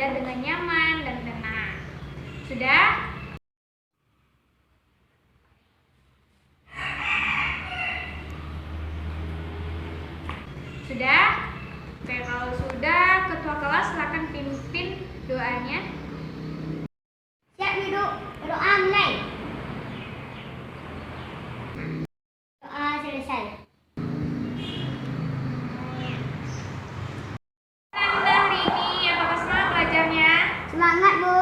belajar dengan nyaman dan tenang. Sudah? Sudah? Oke, kalau sudah, ketua kelas silakan pimpin doanya. Siap duduk, berdoa mulai. Doa selesai. Anda hari ini apakah semangat belajarnya? Semangat, Bu.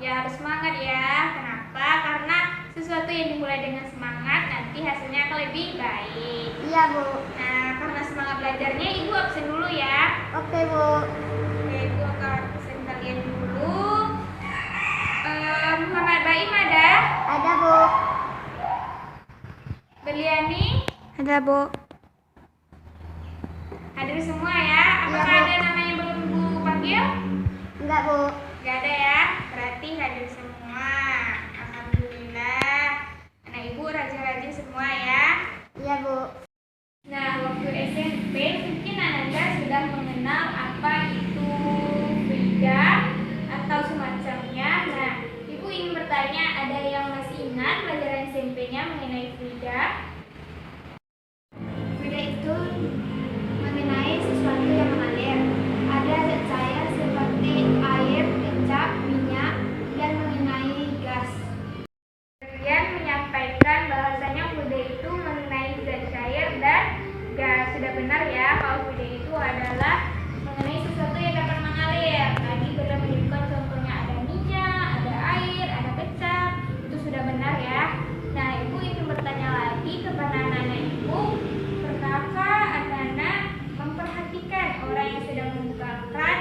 Ya, harus semangat ya. Kenapa? Karena sesuatu yang dimulai dengan semangat nanti hasilnya akan lebih baik. Iya, Bu. Nah, karena semangat belajarnya, Ibu absen dulu ya. Oke, Bu. Oke, Ibu akan absen kalian dulu. Muhammad Baim ada? Ada, Bu. Berliani? Ada, Bu. Hadir semua ya. Apakah Iya, Bu. ada nama yang belum Ibu panggil? Enggak, Bu. Gak ada ya. Berarti hadir semua. Alhamdulillah. Anak Ibu rajin-rajin semua ya. Iya, Bu. Nah, waktu SMP mungkin Ananda sudah mengenal apa itu Frida atau semacamnya. Nah, Ibu ingin bertanya, ada yang masih ingat pelajaran SMP-nya mengenai Frida? Frida itu mengenai sesuatu yang mengalir. Ada zat cair seperti air, kecap, minyak, dan mengenai gas. Kalian menyampaikan bahasanya Frida itu mengenai zat cair dan gas. Sudah benar ya, kalau Frida itu adalah mengenai sesuatu yang dapat mengalir. Tadi sudah menyebutkan contohnya ada minyak, ada air, ada kecap. Itu sudah benar ya. Nah, Ibu ingin bertanya lagi kepada anak-anak Ibu, pernahkah anak-anak memperhatikan orang yang sedang membukakan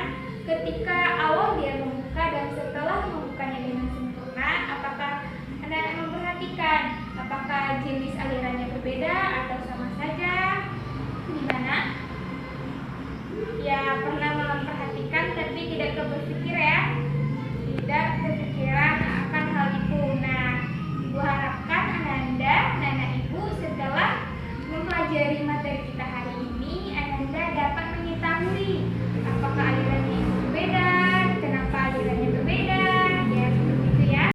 ketika awal dia membuka dan setelah membukanya dengan sempurna? Apakah anak-anak memperhatikan apakah jenis alirannya berbeda atau sama saja? Gimana? Ya, pernah memperhatikan tapi tidak berpikir ya. Tidak kepikiran akan hal itu. Nah, Ibu harapkan Ananda, anak-anak Ibu setelah mempelajari materi kita hari ini, Ananda dapat mengetahui apakah alirannya itu berbeda, kenapa alirannya berbeda, ya seperti itu ya.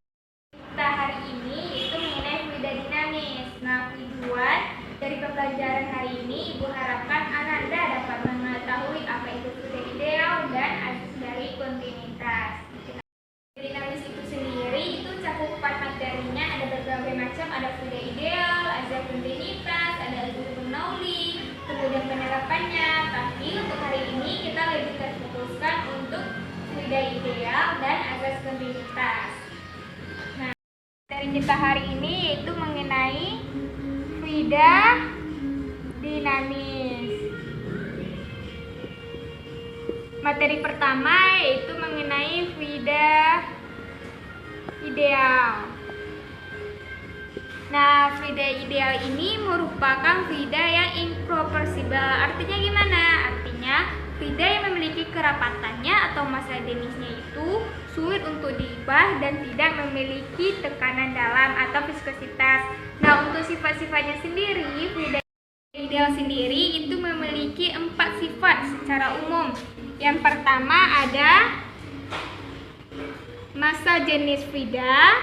Kita hari ini itu mengenai fluida dinamis. Nah, tujuan dari pembelajaran hari ini, Ibu harapkan Ananda dapat mengetahui apa itu fluida ideal dan asas dari kontinuitas. Dinamis itu sendiri itu cakupan materinya ada berbagai macam, ada fluida ideal, ada kontinuitas, ada asas Bernoulli, kemudian penerapannya. Tapi untuk hari ini kita lebih terfokuskan untuk fluida ideal dan asas kontinuitas. Nah, dari kita hari ini yaitu mengenai fluida dinamis. Materi pertama yaitu mengenai fluida ideal. Nah, fluida ideal ini merupakan fluida yang improporsible. Artinya gimana? Artinya fluida yang memiliki kerapatannya atau massa denisnya itu sulit untuk diubah dan tidak memiliki tekanan dalam atau viskositas. Nah, untuk sifat-sifatnya sendiri, fluida ideal sendiri itu memiliki 4 sifat secara umum. Yang pertama ada massa jenis fluida,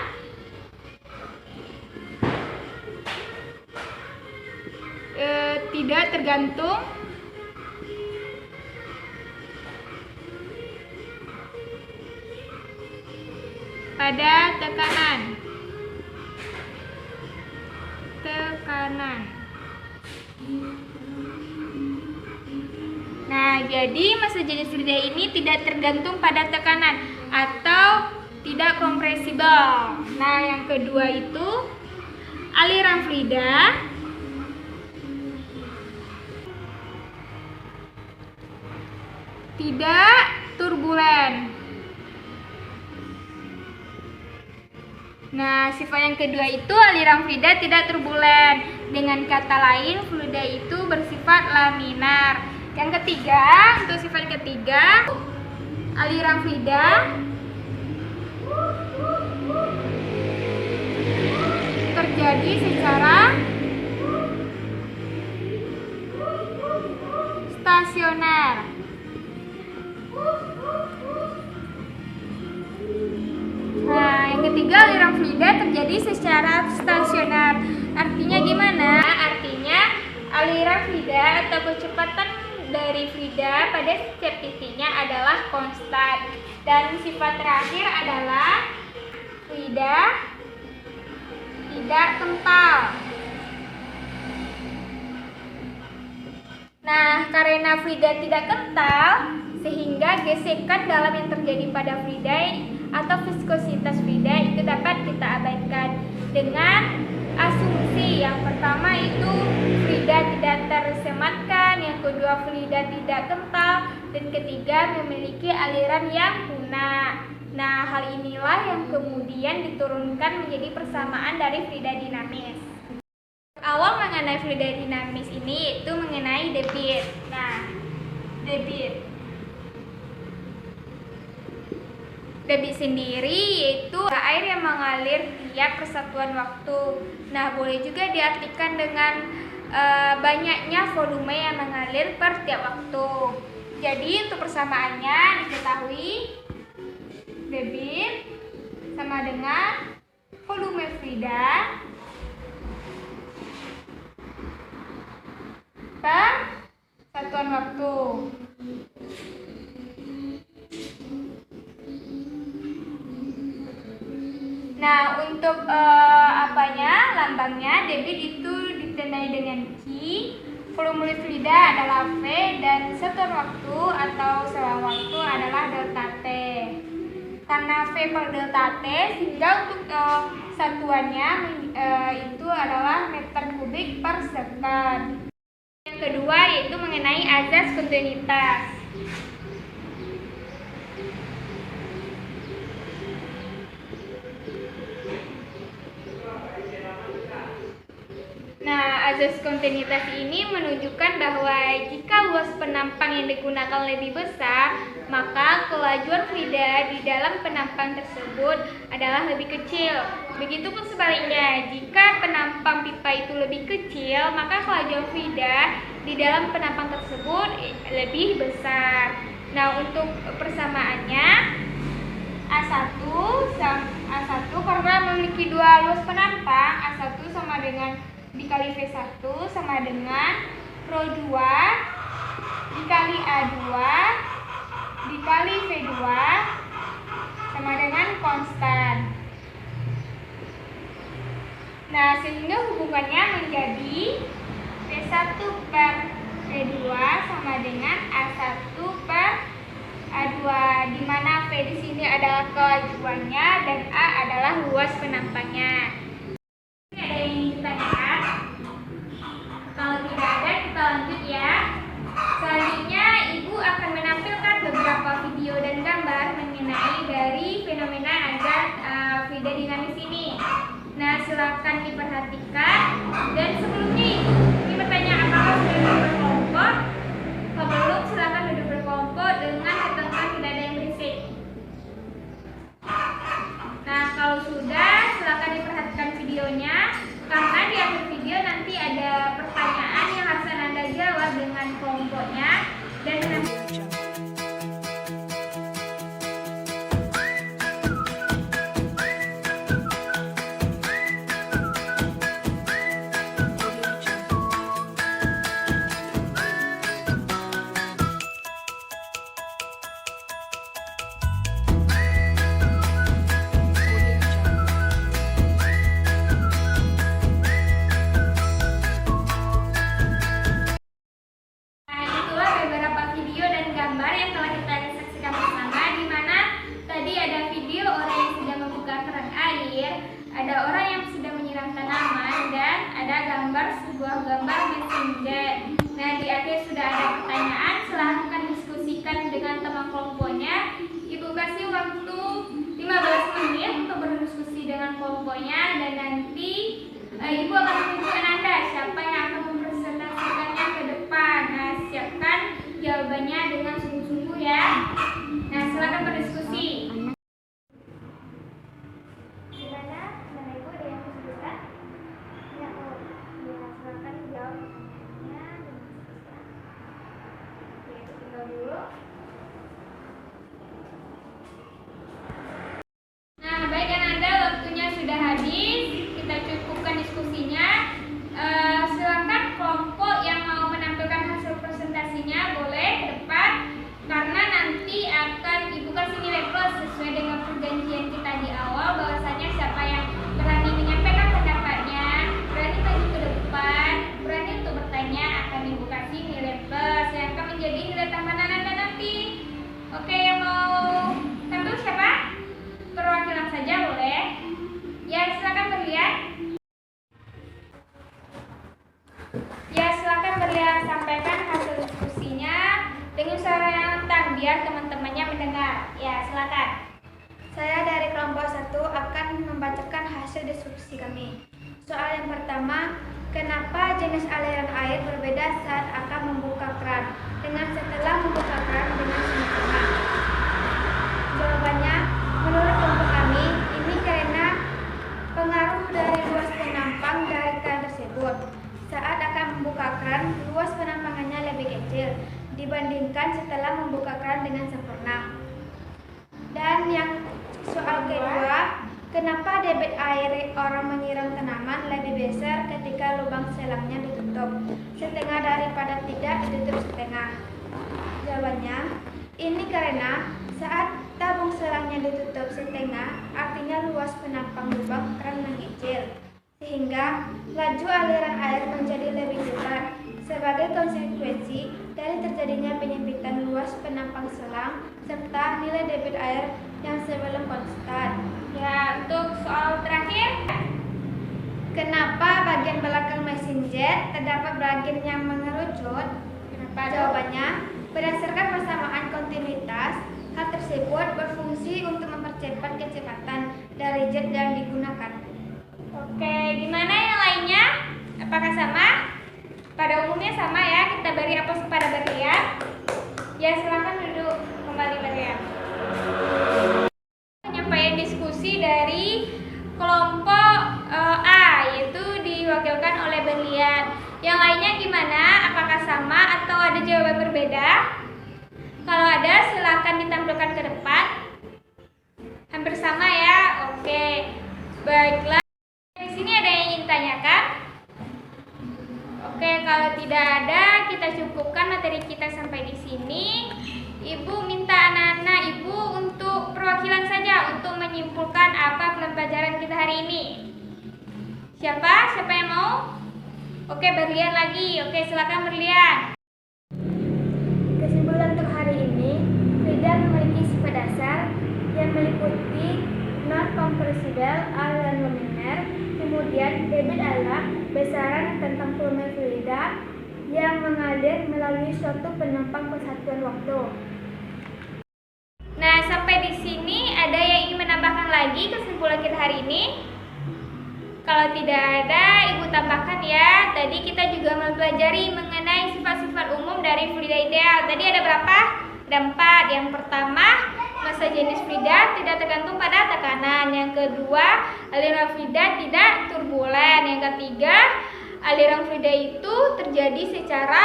tidak tergantung pada tekanan. Nah, jadi massa jenis fluida ini tidak tergantung pada tekanan atau tidak kompresibel. Nah, yang kedua itu aliran fluida tidak turbulen. Nah, sifat yang kedua itu aliran fluida tidak turbulen. Dengan kata lain, fluida itu bersifat laminar. Yang ketiga, untuk sifat ketiga, aliran fluida terjadi secara stasioner. terjadi secara stasioner. Artinya gimana? Artinya aliran fluida atau kecepatan dari fluida pada setiap titiknya adalah konstan. Dan sifat terakhir adalah fluida tidak kental. Nah, karena fluida tidak kental, sehingga gesekan dalam yang terjadi pada fluida atau viskositas fluida itu dapat kita abaikan dengan asumsi. Yang pertama itu fluida tidak tersematkan, yang kedua fluida tidak kental, dan ketiga memiliki aliran yang lunak. Nah, hal inilah yang kemudian diturunkan menjadi persamaan dari fluida dinamis. Awal mengenai fluida dinamis ini yaitu mengenai debit. Nah, debit sendiri yaitu air yang mengalir tiap persatuan waktu. Nah, boleh juga diartikan dengan banyaknya volume yang mengalir per tiap waktu. Jadi untuk persamaannya diketahui debit sama dengan volume fluida per satuan waktu. Nah, untuk lambangnya debit itu ditandai dengan Q, volume fluida adalah V, dan satuan waktu atau selang waktu adalah delta T. Karena V per delta T, sehingga untuk satuannya itu adalah meter kubik per second. Yang kedua yaitu mengenai azas kontinuitas. Nah, azas kontinuitas ini menunjukkan bahwa jika luas penampang yang digunakan lebih besar, maka kelajuan fluida di dalam penampang tersebut adalah lebih kecil. Begitupun sebaliknya, jika penampang pipa itu lebih kecil, maka kelajuan fluida di dalam penampang tersebut lebih besar. Nah, untuk persamaannya A1 karena memiliki dua luas penampang, A1 sama dengan dikali V1 sama dengan Rho 2 dikali A2 dikali V2 sama dengan konstan. Nah, sehingga hubungannya menjadi V1 per V2 sama dengan A1 per A2, di mana V di sini adalah kelajuannya dan A adalah luas penampangnya. Ada yang ingin ditanyakan? Kalau tidak ada, kita lanjut ya. Selanjutnya, Ibu akan menampilkan beberapa video dan gambar mengenai dari fenomena azas fluida dinamis ini. Nah, silakan diperhatikan. Dan sebelumnya ini bertanya apakah sudah duduk berkelompok? Kalau belum, silakan duduk berkelompok dengan ketentuan tidak ada yang berisik. Nah, kalau sudah, silakan diperhatikan videonya, karena di akhir video nanti ada pertanyaan yang harus Anda jawab dengan kelompoknya dan gambar messenger. Nah, di akhir sudah ada pertanyaan, silahkan diskusikan dengan teman kelompoknya. Ibu kasih waktu 15 menit untuk berdiskusi dengan kelompoknya, dan nanti Ibu akan menunjukkan Anda siapa yang akan mempresentasikannya ke depan. Nah, siapkan jawabannya dengan sungguh-sungguh ya. Nah, silahkan berdiskusi. Nah, baik Anda, waktunya sudah habis. biar teman-temannya mendengar. Ya, silakan. Saya dari kelompok 1 akan membacakan hasil diskusi kami. Soal yang pertama, kenapa jenis aliran air berbeda saat akan membuka keran dengan setelah membuka keran dengan sempurna? Jawabannya, menurut kelompok kami, ini karena pengaruh dari luas penampang dari keran tersebut. Saat akan membuka keran, luas penampangannya lebih kecil dibandingkan setelah membuka keran dengan sempurna. Dan yang soal kedua, kenapa debit air orang menyiram tanaman lebih besar ketika lubang selangnya ditutup setengah daripada tidak ditutup setengah? Jawabannya, ini karena saat tabung selangnya ditutup setengah, artinya luas penampang lubang keran mengecil, sehingga laju aliran air menjadi lebih cepat. Sebagai konsekuensi dari terjadinya penyempitan luas penampang selang serta nilai debit air yang sebelum konstan. Ya, untuk soal terakhir, Kenapa bagian belakang mesin jet terdapat bagian yang mengerucut? kenapa? Jawabannya, berdasarkan persamaan kontinuitas, hal tersebut berfungsi untuk mempercepat kecepatan dari jet yang digunakan. Oke, gimana yang lainnya? Apakah sama? Pada umumnya sama ya, kita beri aplaus kepada Berlian. Ya, silakan duduk kembali Berlian. Penyampaian diskusi dari kelompok A, yaitu diwakilkan oleh Berlian. Yang lainnya gimana? Apakah sama atau ada jawaban berbeda? Kalau ada, silakan ditampilkan ke depan. Hampir sama ya. Oke, baiklah. Di sini ada yang ingin tanyakan? Oke, kalau tidak ada, kita cukupkan materi kita sampai di sini. Ibu minta anak-anak ibu untuk perwakilan saja untuk menyimpulkan apa pelajaran kita hari ini. Siapa? Siapa yang mau? Oke, Berlian lagi. Oke, silakan Berlian. Kesimpulan untuk hari ini, Frida memiliki sifat dasar yang meliputi non-compressible aliran laminar, kemudian debit aliran, besaran tentang volume fluida yang mengalir melalui suatu penampang persatuan waktu. Nah, sampai di sini ada yang ingin menambahkan lagi kesimpulan kita hari ini? Kalau tidak ada, Ibu tambahkan ya. Tadi kita juga mempelajari mengenai sifat-sifat umum dari fluida ideal. Tadi ada berapa? Ada 4. Yang pertama, massa jenis fluida tidak tergantung pada tekanan. Yang kedua, aliran fluida tidak turbulen. Yang ketiga, aliran fluida itu terjadi secara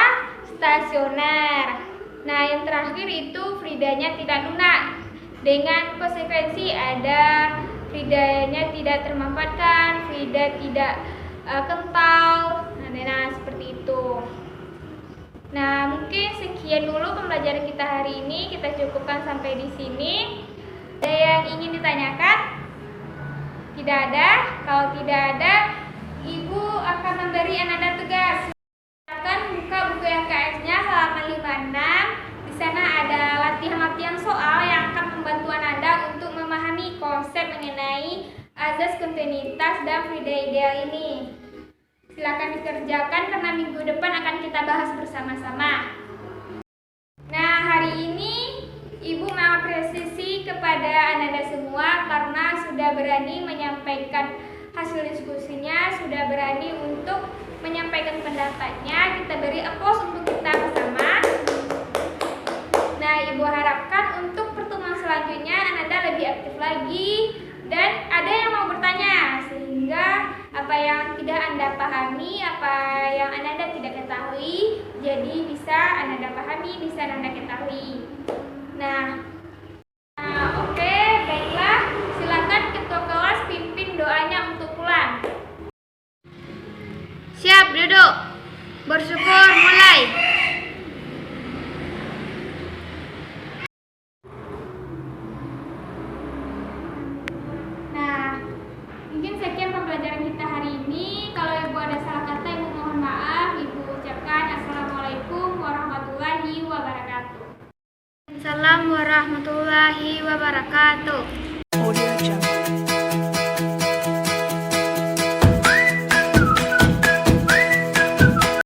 stasioner. Nah, yang terakhir itu fluidanya tidak lunak. Dengan konsekuensi ada fluidanya tidak termanfaatkan, fluida tidak kental. Nah, seperti itu. Nah, mungkin sekian dulu pembelajaran kita hari ini. Kita cukupkan sampai di sini. Ada yang ingin ditanyakan? Tidak ada. Kalau tidak ada, Ibu akan memberi Anda tugas. Silakan buka buku LKS-nya halaman 56. Di sana ada latihan-latihan soal yang akan membantu Anda untuk memahami konsep mengenai azas kontinuitas dan fluida ideal ini. Silakan dikerjakan karena minggu depan akan kita bahas bersama-sama. Nah, hari ini Ibu mengapresiasi kepada Anda semua karena sudah berani menyampaikan hasil diskusinya, sudah berani untuk menyampaikan pendapatnya. Kita beri aplaus untuk kita bersama. Nah, Ibu harapkan untuk pertemuan selanjutnya Anda lebih aktif lagi dan ada yang mau bertanya, sehingga apa yang tidak Anda pahami, apa yang Anda tidak ketahui, jadi bisa Anda pahami, bisa Anda ketahui. Nah, oke, baiklah. Silakan ketua kelas pimpin doanya untuk pulang. Siap, duduk. Bersyukur, mulai. Nah, mungkin sekian pembelajaran kita hari ini. Kalau Ibu ada salah kata, Ibu mohon maaf. Ibu ucapkan Assalamualaikum warahmatullahi wabarakatuh. Assalamualaikum warahmatullahi wabarakatuh. Audio Jungle.